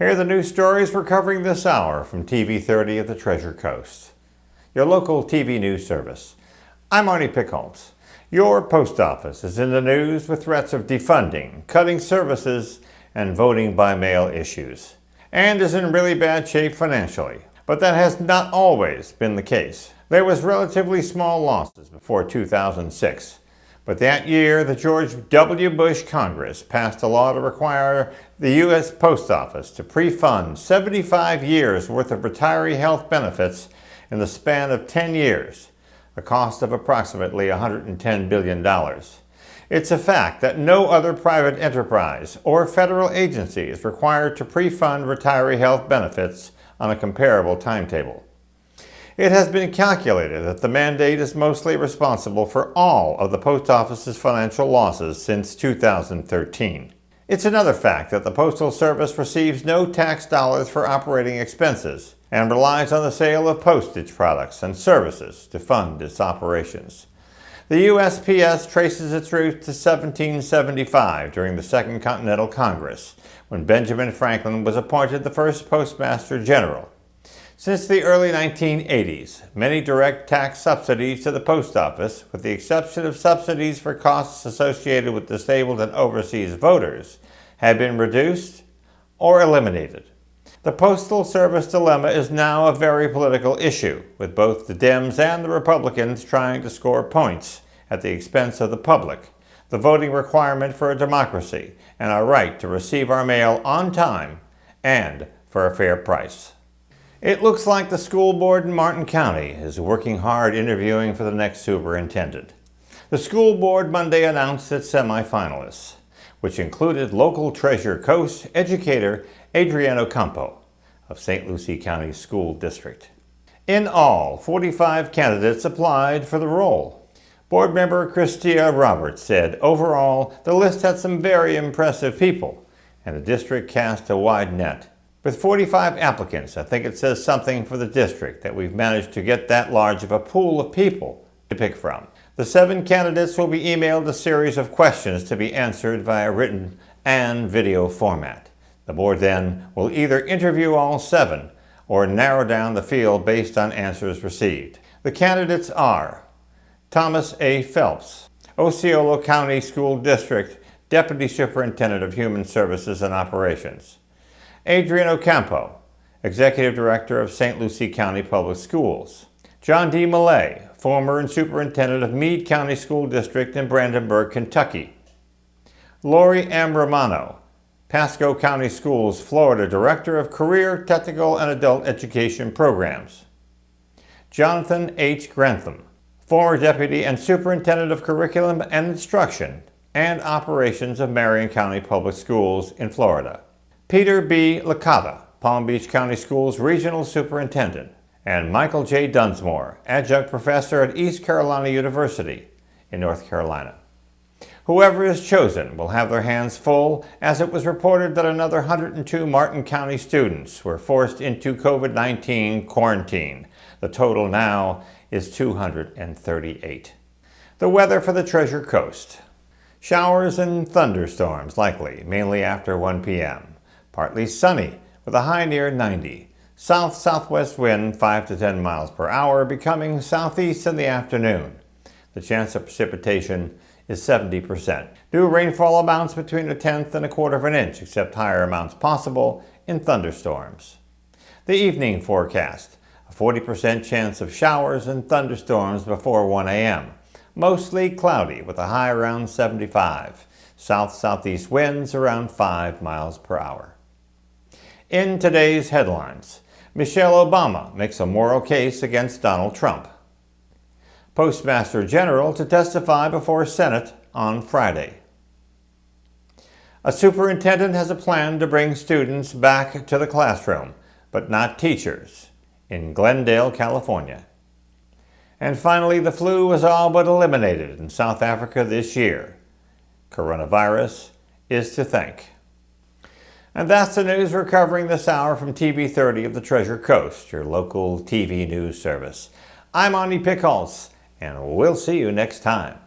Here are the news stories we're covering this hour from TV30 of the Treasure Coast, your local TV news service. I'm Arnie Pickholtz. Your post office is in the news with threats of defunding, cutting services, and voting by mail issues, and is in really bad shape financially. But that has not always been the case. There was relatively small losses before 2006. But that year, the George W. Bush Congress passed a law to require the U.S. Post Office to pre-fund 75 years' worth of retiree health benefits in the span of 10 years, a cost of approximately $110 billion. It's a fact that no other private enterprise or federal agency is required to pre-fund retiree health benefits on a comparable timetable. It has been calculated that the mandate is mostly responsible for all of the Post Office's financial losses since 2013. It's another fact that the Postal Service receives no tax dollars for operating expenses and relies on the sale of postage products and services to fund its operations. The USPS traces its roots to 1775 during the Second Continental Congress, when Benjamin Franklin was appointed the first Postmaster General. Since the early 1980s, many direct tax subsidies to the Post Office, with the exception of subsidies for costs associated with disabled and overseas voters, have been reduced or eliminated. The Postal Service dilemma is now a very political issue, with both the Dems and the Republicans trying to score points at the expense of the public, the voting requirement for a democracy, and our right to receive our mail on time and for a fair price. It looks like the school board in Martin County is working hard interviewing for the next superintendent. The school board Monday announced its semifinalists, which included local Treasure Coast educator Adrienne Ocampo of St. Lucie County School District. In all, 45 candidates applied for the role. Board member Christia Roberts said, overall, the list had some very impressive people, and the district cast a wide net. With 45 applicants, I think it says something for the district that we've managed to get that large of a pool of people to pick from. The 7 candidates will be emailed a series of questions to be answered via written and video format. The board then will either interview all 7 or narrow down the field based on answers received. The candidates are Thomas A. Phelps, Osceola County School District Deputy Superintendent of Human Services and Operations; Adrienne Ocampo, Executive Director of St. Lucie County Public Schools; John D. Millay, former and Superintendent of Meade County School District in Brandenburg, Kentucky; Lori M. Romano, Pasco County Schools, Florida Director of Career, Technical, and Adult Education Programs; Jonathan H. Grantham, former Deputy and Superintendent of Curriculum and Instruction and Operations of Marion County Public Schools in Florida; Peter B. Licata, Palm Beach County Schools Regional Superintendent; and Michael J. Dunsmore, Adjunct Professor at East Carolina University in North Carolina. Whoever is chosen will have their hands full, as it was reported that another 102 Martin County students were forced into COVID-19 quarantine. The total now is 238. The weather for the Treasure Coast. Showers and thunderstorms likely, mainly after 1 p.m. Partly sunny, with a high near 90. South-southwest wind 5 to 10 miles per hour, becoming southeast in the afternoon. The chance of precipitation is 70%. New rainfall amounts between 1/10 and 1/4 of an inch, except higher amounts possible in thunderstorms. The evening forecast. A 40% chance of showers and thunderstorms before 1 a.m. Mostly cloudy, with a high around 75. South-southeast winds around 5 miles per hour. In today's headlines, Michelle Obama makes a moral case against Donald Trump. Postmaster General to testify before Senate on Friday. A superintendent has a plan to bring students back to the classroom, but not teachers, in Glendale, California. And finally, the flu was all but eliminated in South Africa this year. Coronavirus is to thank. And that's the news we're covering this hour from TV30 of the Treasure Coast, your local TV news service. I'm Arnie Pickholtz, and we'll see you next time.